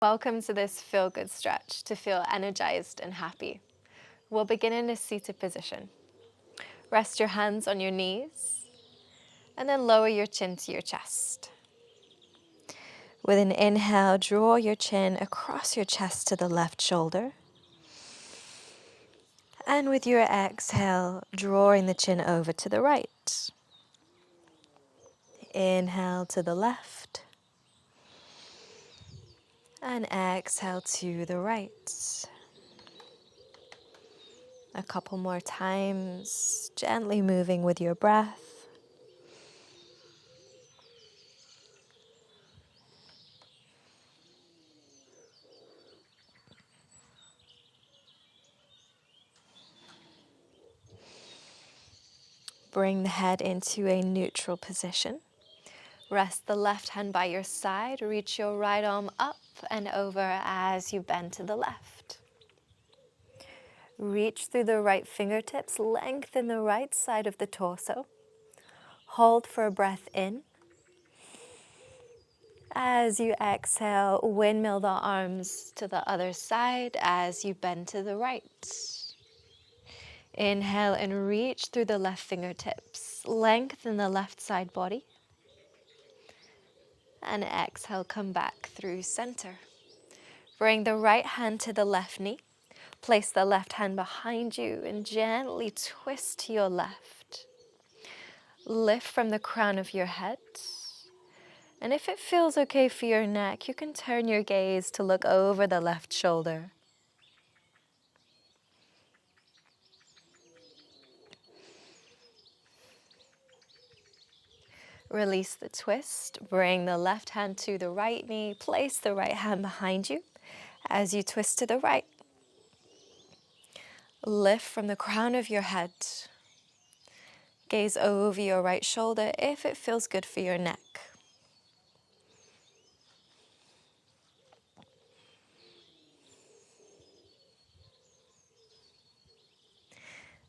Welcome to this feel-good stretch to feel energized and happy. We'll begin in a seated position. Rest your hands on your knees and then lower your chin to your chest. With an inhale, draw your chin across your chest to the left shoulder. And with your exhale, drawing the chin over to the right. Inhale to the left. And exhale to the right. A couple more times, gently moving with your breath. Bring the head into a neutral position. Rest the left hand by your side. Reach your right arm up and over as you bend to the left. Reach through the right fingertips, lengthen the right side of the torso. Hold for a breath in. As you exhale, windmill the arms to the other side as you bend to the right. Inhale and reach through the left fingertips. Lengthen the left side body. And exhale, come back through center. Bring the right hand to the left knee. Place the left hand behind you and gently twist to your left. Lift from the crown of your head. And if it feels okay for your neck, you can turn your gaze to look over the left shoulder. Release the twist. Bring the left hand to the right knee. Place the right hand behind you as you twist to the right. Lift from the crown of your head. Gaze over your right shoulder if it feels good for your neck.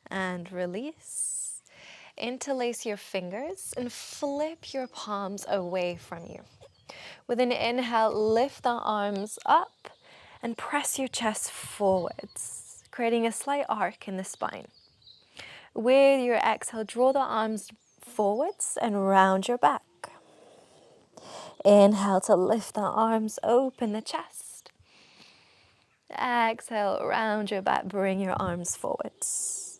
And release. Interlace your fingers and flip your palms away from you. With an inhale, lift the arms up and press your chest forwards, creating a slight arc in the spine. With your exhale, draw the arms forwards and round your back. Inhale to lift the arms, open the chest. Exhale, round your back, bring your arms forwards.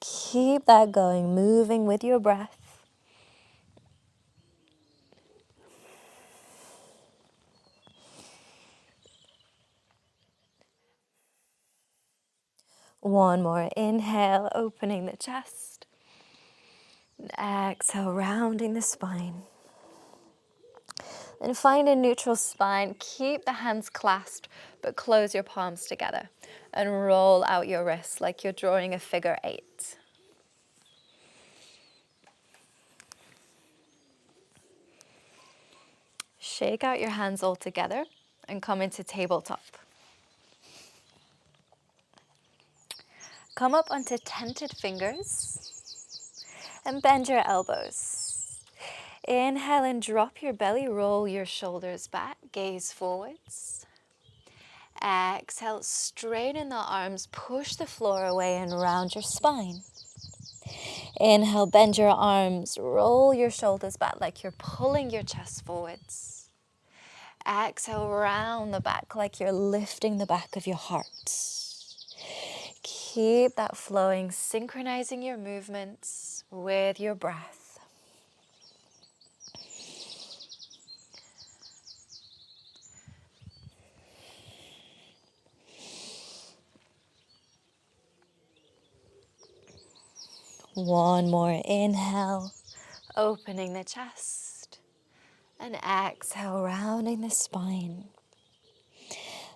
Keep that going, moving with your breath. One more inhale, opening the chest. Exhale, rounding the spine. Then find a neutral spine. Keep the hands clasped, but close your palms together. And roll out your wrists like you're drawing a figure 8. Shake out your hands all together and come into tabletop. Come up onto tented fingers and bend your elbows. Inhale and drop your belly, roll your shoulders back, gaze forwards. Exhale, straighten the arms, push the floor away and round your spine. Inhale, bend your arms, roll your shoulders back like you're pulling your chest forwards. Exhale, round the back like you're lifting the back of your heart. Keep that flowing, synchronizing your movements with your breath. One more inhale, opening the chest, and exhale, rounding the spine.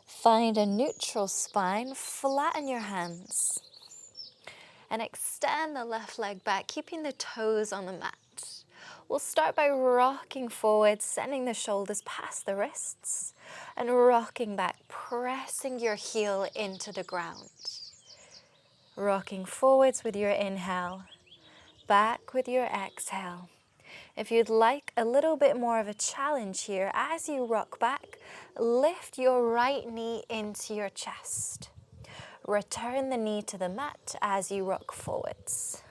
Find a neutral spine, flatten your hands, and extend the left leg back, keeping the toes on the mat. We'll start by rocking forward, sending the shoulders past the wrists, and rocking back, pressing your heel into the ground. Rocking forwards with your inhale, back with your exhale. If you'd like a little bit more of a challenge here, as you rock back, Lift your right knee into your chest. Return the knee to the mat as you rock forwards.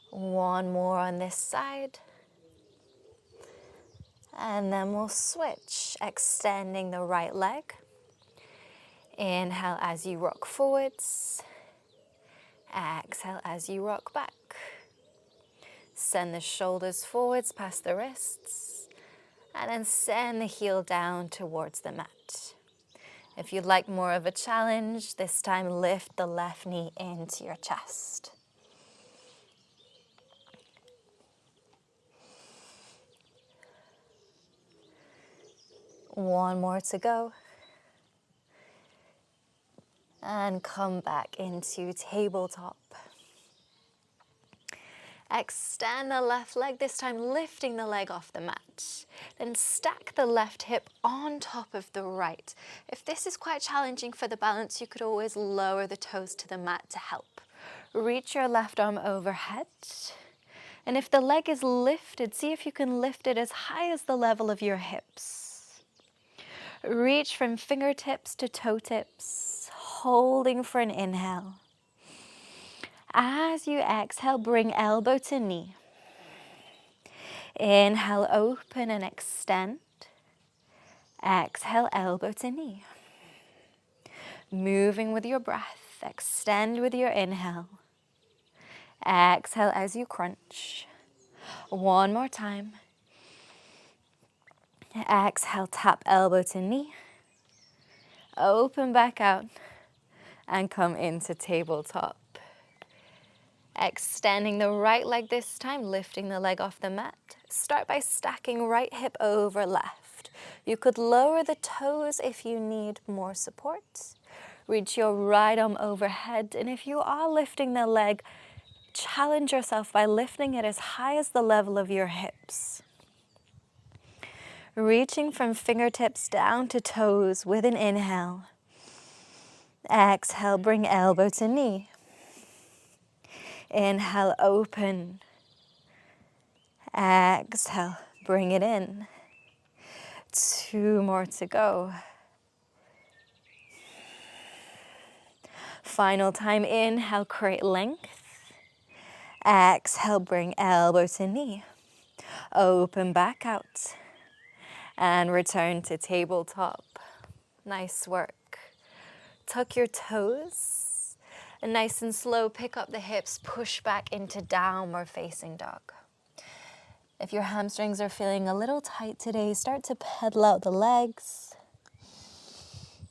One more on this side. And then we'll switch, extending the right leg. Inhale as you rock forwards. Exhale as you rock back. Send the shoulders forwards past the wrists. And then send the heel down towards the mat. If you'd like more of a challenge, this time lift the left knee into your chest. One more to go. And come back into tabletop. Extend the left leg, this time lifting the leg off the mat. Then stack the left hip on top of the right. If this is quite challenging for the balance, you could always lower the toes to the mat to help. Reach your left arm overhead. And if the leg is lifted, see if you can lift it as high as the level of your hips. Reach from fingertips to toe tips, holding for an inhale. As you exhale, bring elbow to knee. Inhale, open and extend. Exhale, elbow to knee. Moving with your breath, extend with your inhale. Exhale as you crunch. One more time. Exhale, tap elbow to knee. Open back out and come into tabletop. Extending the right leg this time, lifting the leg off the mat. Start by stacking right hip over left. You could lower the toes if you need more support. Reach your right arm overhead, and if you are lifting the leg, challenge yourself by lifting it as high as the level of your hips. Reaching from fingertips down to toes with an inhale. Exhale, bring elbow to knee. Inhale, open. Exhale, bring it in. 2 more to go. Final time, inhale, create length. Exhale, bring elbow to knee. Open back out. And return to tabletop. Nice work. Tuck your toes. And nice and slow, pick up the hips, push back into downward facing dog. If your hamstrings are feeling a little tight today, start to pedal out the legs.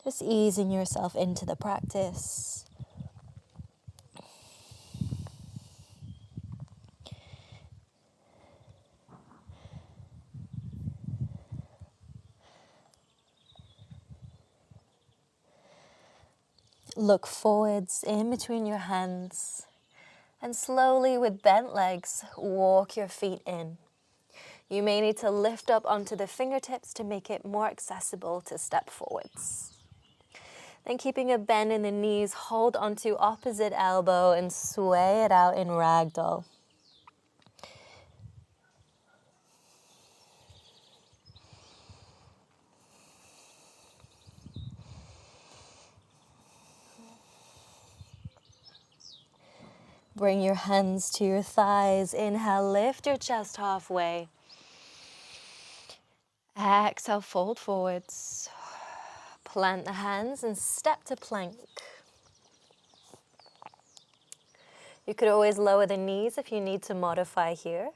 Just easing yourself into the practice. Look forwards in between your hands and slowly with bent legs, walk your feet in. You may need to lift up onto the fingertips to make it more accessible to step forwards. Then keeping a bend in the knees, hold onto opposite elbow and sway it out in ragdoll. Bring your hands to your thighs. Inhale, lift your chest halfway. Exhale, fold forwards. Plant the hands and step to plank. You could always lower the knees if you need to modify here.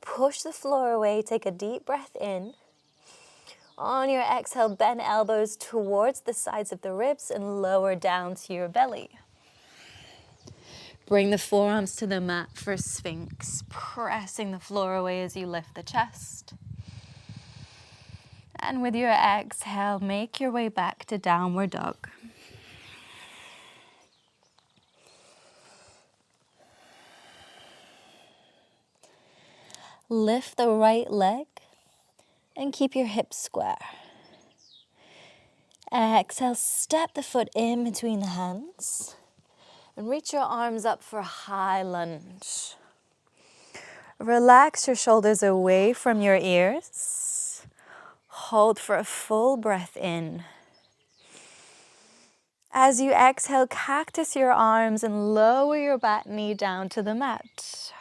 Push the floor away, take a deep breath in. On your exhale, bend elbows towards the sides of the ribs and lower down to your belly. Bring the forearms to the mat for Sphinx, pressing the floor away as you lift the chest. And with your exhale, make your way back to downward dog. Lift the right leg and keep your hips square. Exhale, step the foot in between the hands. And reach your arms up for high lunge. Relax your shoulders away from your ears. Hold for a full breath in. As you exhale, cactus your arms and lower your back knee down to the mat.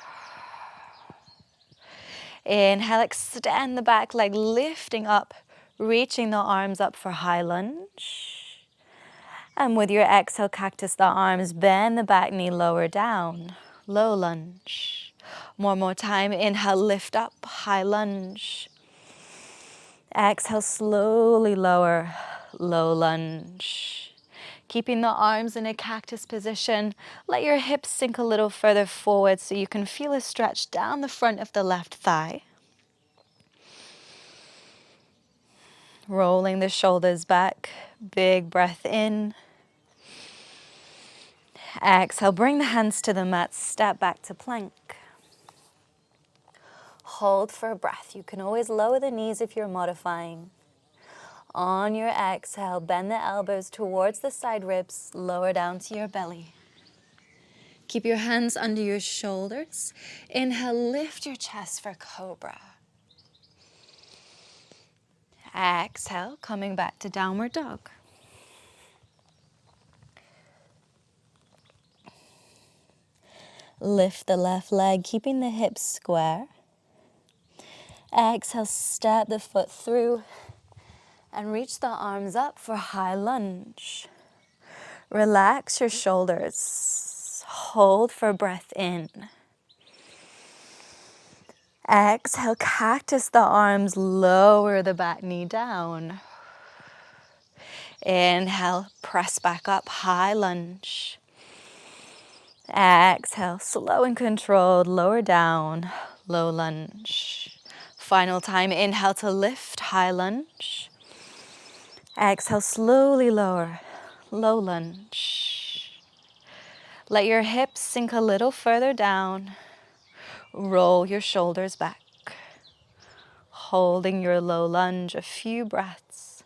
Inhale, extend the back leg, lifting up, reaching the arms up for high lunge. And with your exhale, cactus the arms, bend the back knee, lower down, low lunge. More time, inhale, lift up, high lunge. Exhale, slowly lower, low lunge. Keeping the arms in a cactus position, let your hips sink a little further forward so you can feel a stretch down the front of the left thigh. Rolling the shoulders back, big breath in. Exhale, bring the hands to the mat, step back to plank. Hold for a breath. You can always lower the knees if you're modifying. On your exhale, bend the elbows towards the side ribs, lower down to your belly. Keep your hands under your shoulders. Inhale, lift your chest for cobra. Exhale, coming back to downward dog. Lift the left leg, keeping the hips square. Exhale, step the foot through and reach the arms up for high lunge. Relax your shoulders. Hold for breath in. Exhale, cactus the arms, lower the back knee down. Inhale, press back up, high lunge. Exhale, slow and controlled, lower down, low lunge. Final time, inhale to lift, high lunge. Exhale, slowly lower, low lunge. Let your hips sink a little further down. Roll your shoulders back. Holding your low lunge, a few breaths.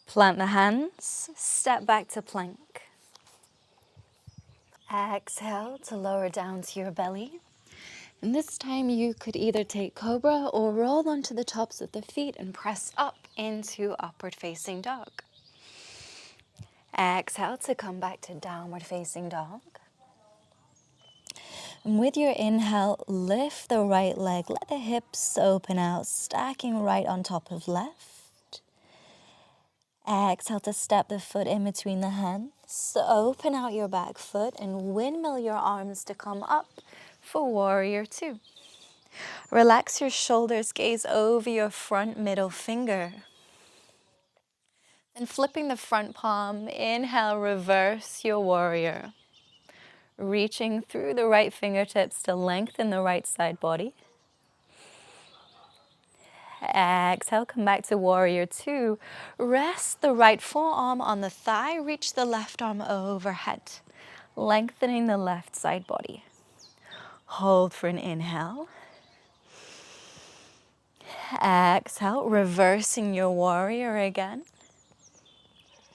Plant the hands, step back to plank. Exhale to lower down to your belly. And this time you could either take cobra or roll onto the tops of the feet and press up into upward facing dog. Exhale to come back to downward facing dog. And with your inhale, lift the right leg, let the hips open out, stacking right on top of left. Exhale to step the foot in between the hands. So open out your back foot and windmill your arms to come up for warrior two. Relax your shoulders, gaze over your front middle finger. Then flipping the front palm, inhale, reverse your warrior. Reaching through the right fingertips to lengthen the right side body. Exhale, come back to warrior two. Rest the right forearm on the thigh, reach the left arm overhead, lengthening the left side body. Hold for an inhale. Exhale, reversing your warrior again.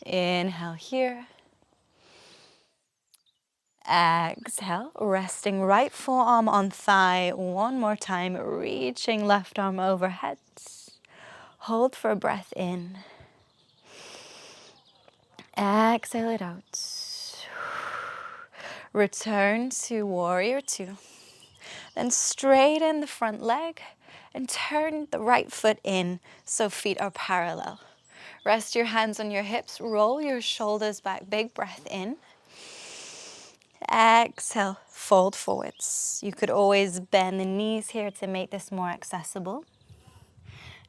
Inhale here. Exhale, resting right forearm on thigh. One more time, reaching left arm overhead. Hold for a breath in. Exhale it out. Return to warrior two. Then straighten the front leg and turn the right foot in so feet are parallel. Rest your hands on your hips, roll your shoulders back, big breath in. Exhale, fold forwards. You could always bend the knees here to make this more accessible.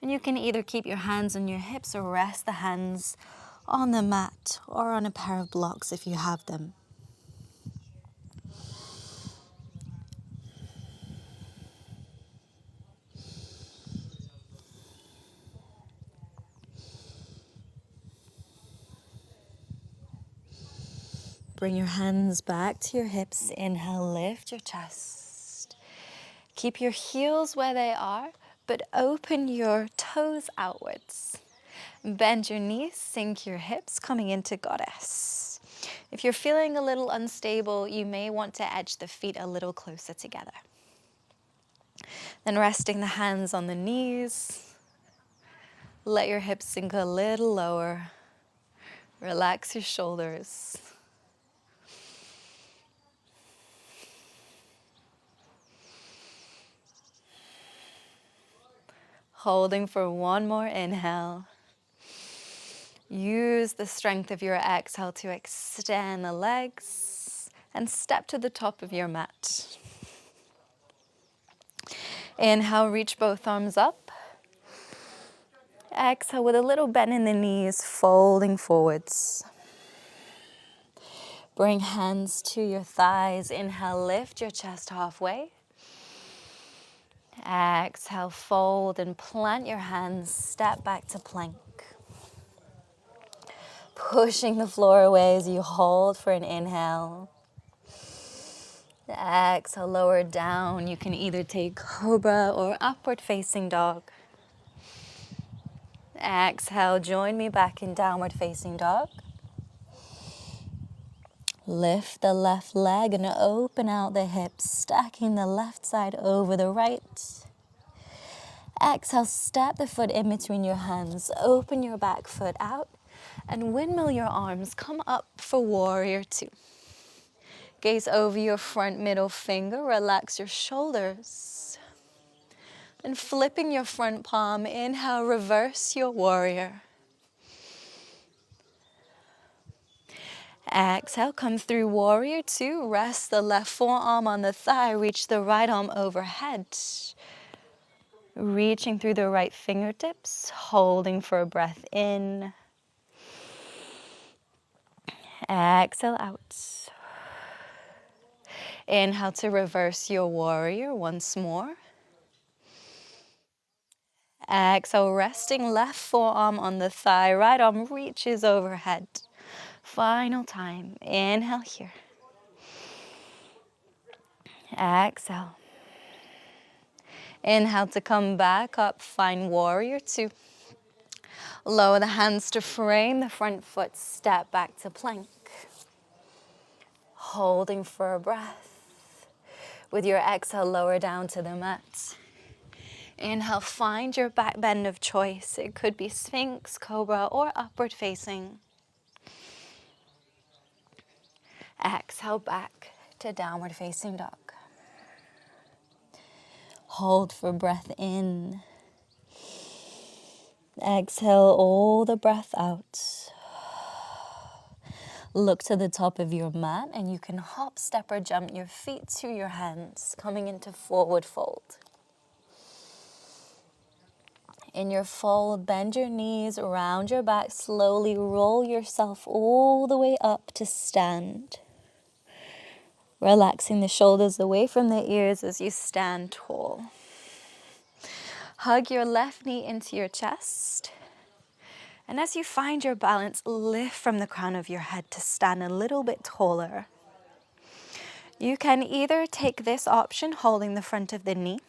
And you can either keep your hands on your hips or rest the hands on the mat or on a pair of blocks if you have them. Bring your hands back to your hips. Inhale, lift your chest. Keep your heels where they are. but open your toes outwards. Bend your knees, sink your hips, coming into goddess. If you're feeling a little unstable, you may want to edge the feet a little closer together. Then resting the hands on the knees, let your hips sink a little lower. Relax your shoulders. Holding for one more inhale. Use the strength of your exhale to extend the legs and step to the top of your mat. Inhale, reach both arms up. Exhale with a little bend in the knees, folding forwards. Bring hands to your thighs. Inhale, lift your chest halfway. Exhale, fold and plant your hands, step back to plank. Pushing the floor away as you hold for an inhale. Exhale, lower down. You can either take cobra or upward facing dog. Exhale, join me back in downward facing dog. Lift the left leg and open out the hips, stacking the left side over the right. Exhale, step the foot in between your hands, open your back foot out, and windmill your arms. Come up for warrior two. Gaze over your front middle finger, relax your shoulders. And flipping your front palm, inhale, reverse your warrior. Exhale, come through warrior two. Rest the left forearm on the thigh, reach the right arm overhead. Reaching through the right fingertips, holding for a breath in. Exhale out. Inhale to reverse your warrior once more. Exhale, resting left forearm on the thigh, right arm reaches overhead. Final time. Inhale here. Exhale. Inhale to come back up, find warrior two. Lower the hands to frame the front foot, step back to plank. Holding for a breath. With your exhale, lower down to the mat. Inhale, find your back bend of choice. It could be Sphinx, Cobra, or upward facing. Exhale back to downward facing dog. Hold for breath in. Exhale all the breath out. Look to the top of your mat and you can hop, step, or jump your feet to your hands, coming into forward fold. In your fold, bend your knees, round your back, slowly roll yourself all the way up to stand. Relaxing the shoulders away from the ears as you stand tall. Hug your left knee into your chest. And as you find your balance, lift from the crown of your head to stand a little bit taller. You can either take this option, holding the front of the knee,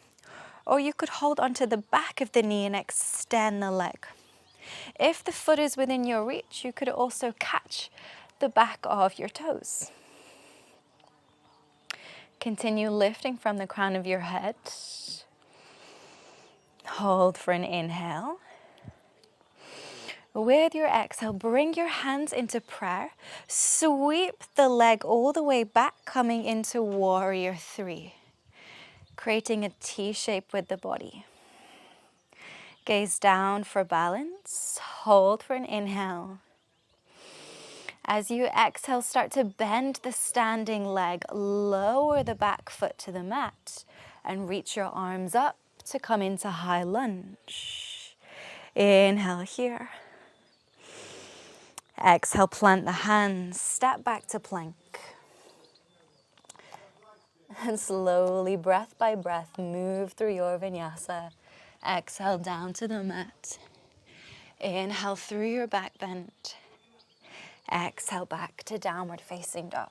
or you could hold onto the back of the knee and extend the leg. If the foot is within your reach, you could also catch the back of your toes. Continue lifting from the crown of your head. Hold for an inhale. With your exhale, bring your hands into prayer. Sweep the leg all the way back, coming into warrior three. Creating a T shape with the body. Gaze down for balance. Hold for an inhale. As you exhale, start to bend the standing leg. Lower the back foot to the mat and reach your arms up to come into high lunge. Inhale here. Exhale, plant the hands, step back to plank. And slowly, breath by breath, move through your vinyasa. Exhale down to the mat. Inhale through your back bend. Exhale back to downward facing dog.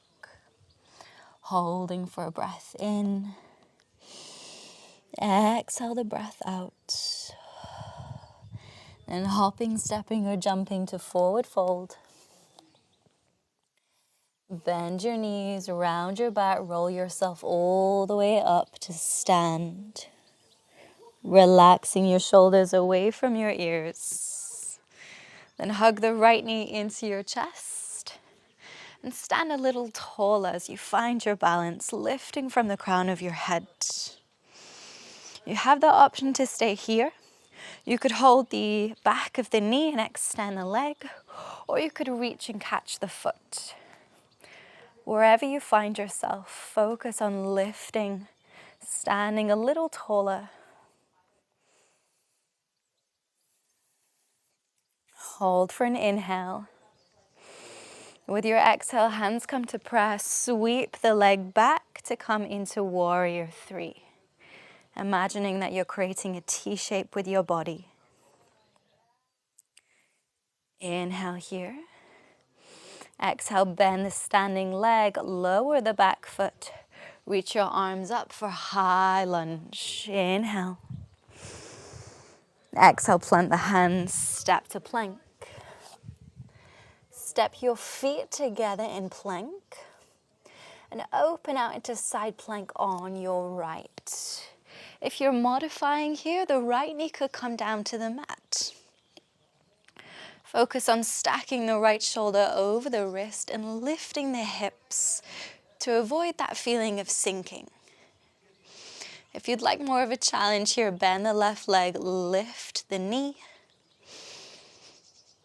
Holding for a breath in. Exhale the breath out. And hopping, stepping, or jumping to forward fold. Bend your knees, round your back, roll yourself all the way up to stand. Relaxing your shoulders away from your ears. Then hug the right knee into your chest. And stand a little taller as you find your balance, lifting from the crown of your head. You have the option to stay here. You could hold the back of the knee and extend the leg, or you could reach and catch the foot. Wherever you find yourself, focus on lifting, standing a little taller. Hold for an inhale. With your exhale, hands come to press. Sweep the leg back to come into warrior three. Imagining that you're creating a T shape with your body. Inhale here. Exhale, bend the standing leg, lower the back foot. Reach your arms up for high lunge. Inhale. Exhale, plant the hands, step to plank. Step your feet together in plank. And open out into side plank on your right. If you're modifying here, the right knee could come down to the mat. Focus on stacking the right shoulder over the wrist and lifting the hips to avoid that feeling of sinking. If you'd like more of a challenge here, bend the left leg, lift the knee.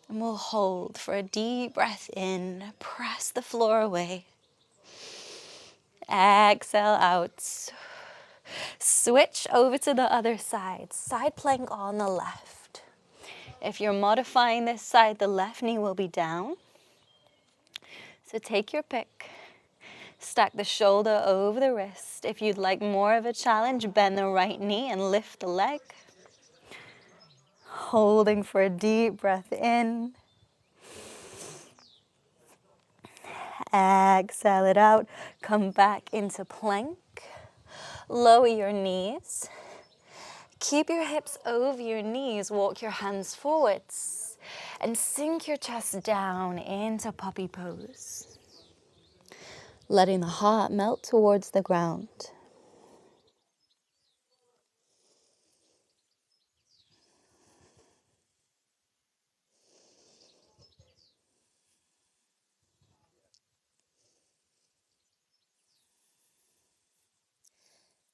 And we'll hold for a deep breath in, press the floor away. Exhale out. Switch over to the other side, side plank on the left. If you're modifying this side, the left knee will be down. So take your pick. Stack the shoulder over the wrist. If you'd like more of a challenge, bend the right knee and lift the leg. Holding for a deep breath in. Exhale it out. Come back into plank. Lower your knees. Keep your hips over your knees. Walk your hands forwards. And sink your chest down into puppy pose. Letting the heart melt towards the ground.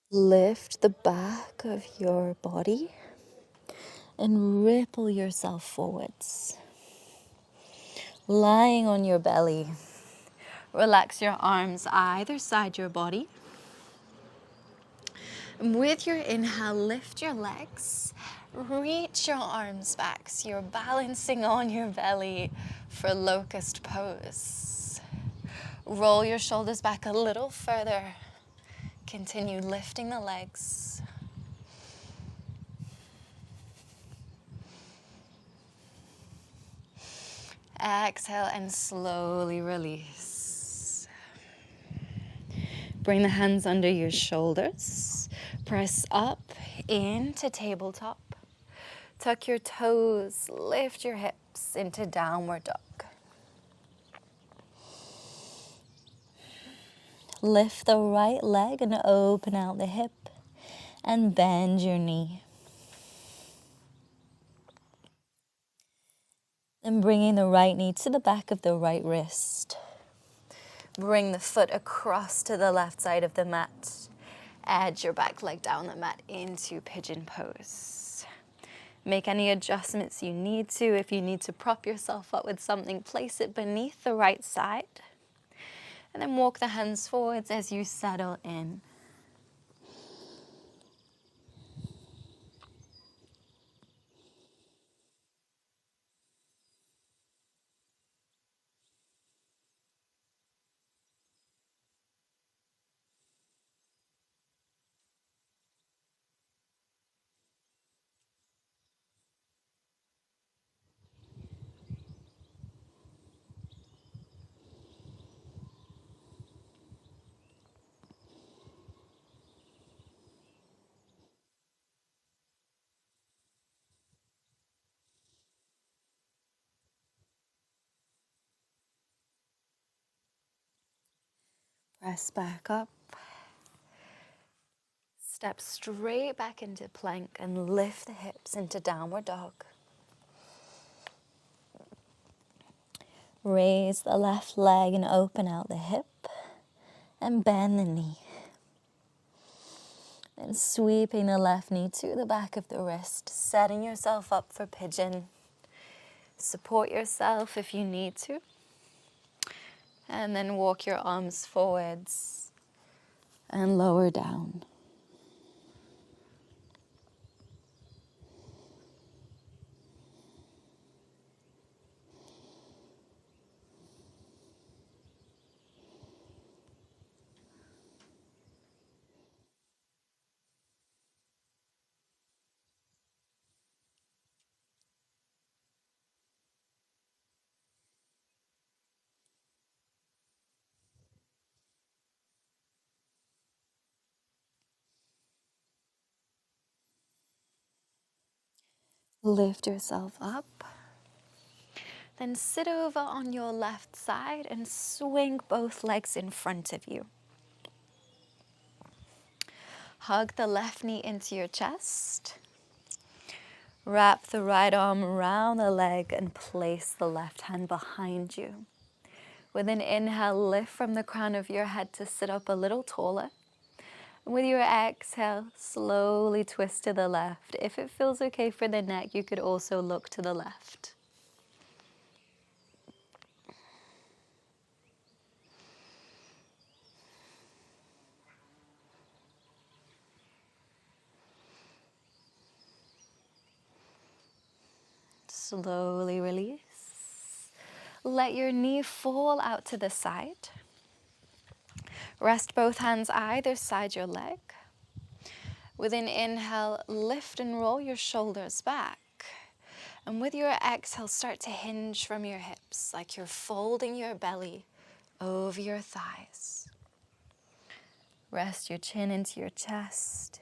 Lift the back of your body and ripple yourself forwards. Lying on your belly, relax your arms either side your body. And with your inhale, lift your legs, reach your arms back so you're balancing on your belly for locust pose. Roll your shoulders back a little further. Continue lifting the legs. Exhale and slowly release. Bring the hands under your shoulders. Press up into tabletop. Tuck your toes, lift your hips into downward dog. Lift the right leg and open out the hip and bend your knee. Then bringing the right knee to the back of the right wrist. Bring the foot across to the left side of the mat. Edge your back leg down the mat into pigeon pose. Make any adjustments you need to. If you need to prop yourself up with something, place it beneath the right side. And then walk the hands forwards as you settle in. Press back up. Step straight back into plank and lift the hips into downward dog. Raise the left leg and open out the hip and bend the knee. Then sweeping the left knee to the back of the wrist, setting yourself up for pigeon. Support yourself if you need to. And then walk your arms forwards and lower down. Lift yourself up. Then sit over on your left side and swing both legs in front of you. Hug the left knee into your chest. Wrap the right arm around the leg and place the left hand behind you. With an inhale, lift from the crown of your head to sit up a little taller. And with your exhale, slowly twist to the left. If it feels okay for the neck, you could also look to the left. Slowly release. Let your knee fall out to the side. Rest both hands either side your leg. With an inhale, lift and roll your shoulders back. And with your exhale, start to hinge from your hips, like you're folding your belly over your thighs. Rest your chin into your chest.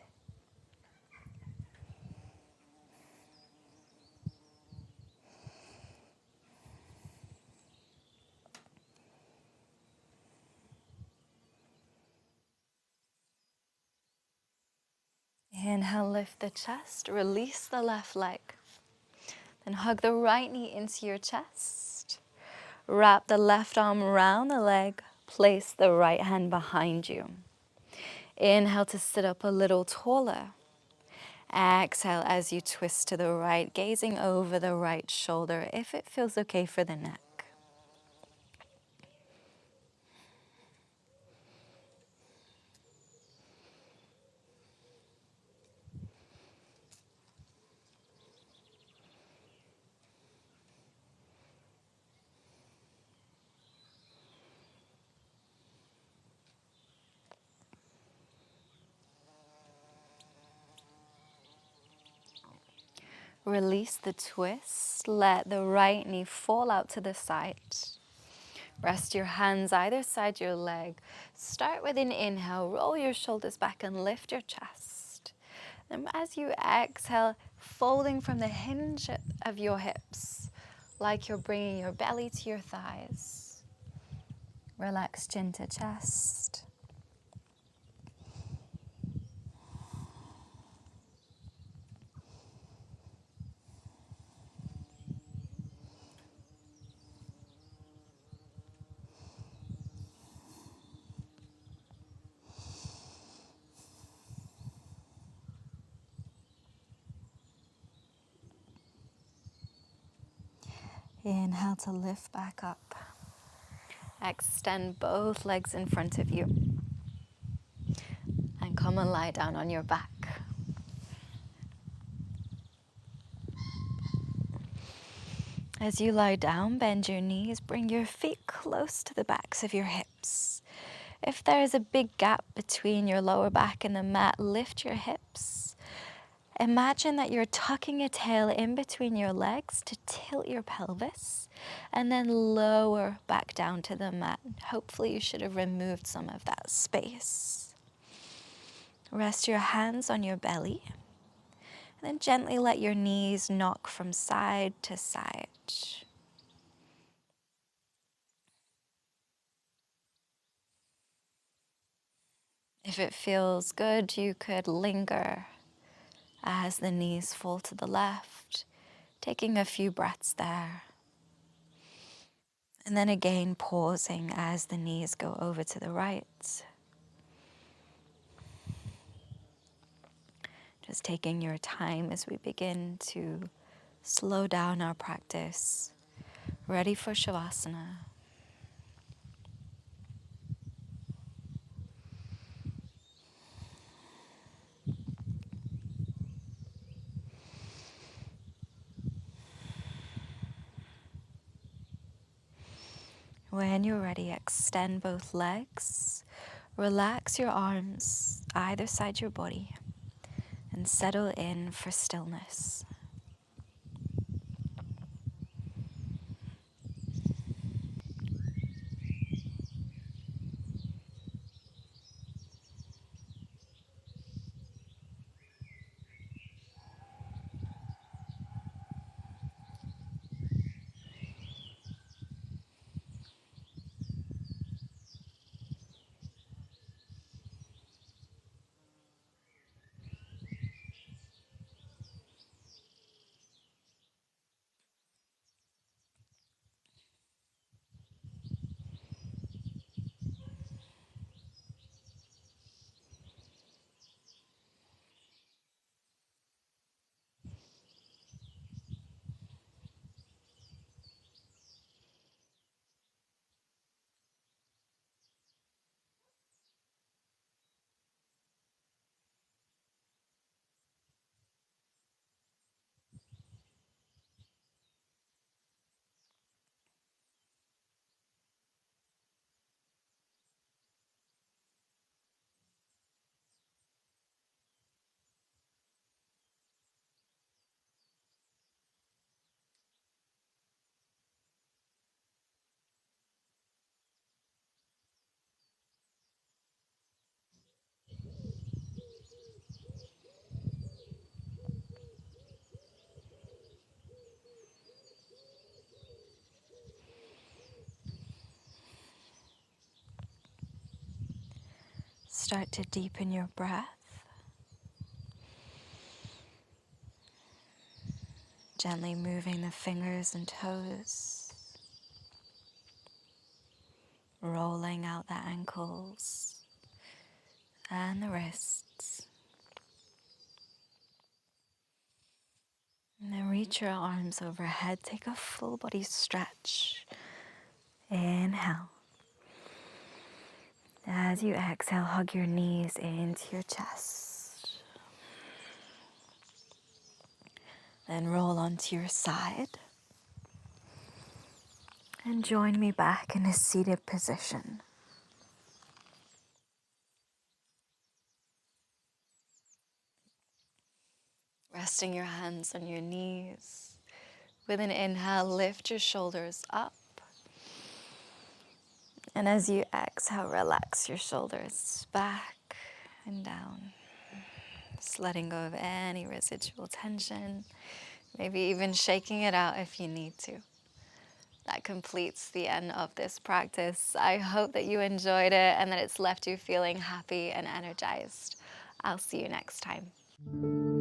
Inhale, lift the chest, release the left leg. Then hug the right knee into your chest. Wrap the left arm around the leg, place the right hand behind you. Inhale to sit up a little taller. Exhale as you twist to the right, gazing over the right shoulder if it feels okay for the neck. Release the twist. Let the right knee fall out to the side. Rest your hands either side your leg. Start with an inhale. Roll your shoulders back and lift your chest. And as you exhale, folding from the hinge of your hips, like you're bringing your belly to your thighs. Relax chin to chest. Inhale to lift back up. Extend both legs in front of you. And come and lie down on your back. As you lie down, bend your knees, bring your feet close to the backs of your hips. If there is a big gap between your lower back and the mat, lift your hips. Imagine that you're tucking a tail in between your legs to tilt your pelvis and then lower back down to the mat. Hopefully you should have removed some of that space. Rest your hands on your belly and then gently let your knees knock from side to side. If it feels good, you could linger as the knees fall to the left, taking a few breaths there. And then again, pausing as the knees go over to the right. Just taking your time as we begin to slow down our practice, ready for Shavasana. When you're ready, extend both legs, relax your arms either side your body, and settle in for stillness. Start to deepen your breath. Gently moving the fingers and toes, rolling out the ankles and the wrists. And then reach your arms overhead. Take a full body stretch. Inhale. As you exhale, hug your knees into your chest. Then roll onto your side. And join me back in a seated position. Resting your hands on your knees. With an inhale, lift your shoulders up. And as you exhale, relax your shoulders back and down. Just letting go of any residual tension, maybe even shaking it out if you need to. That completes the end of this practice. I hope that you enjoyed it and that it's left you feeling happy and energized. I'll see you next time.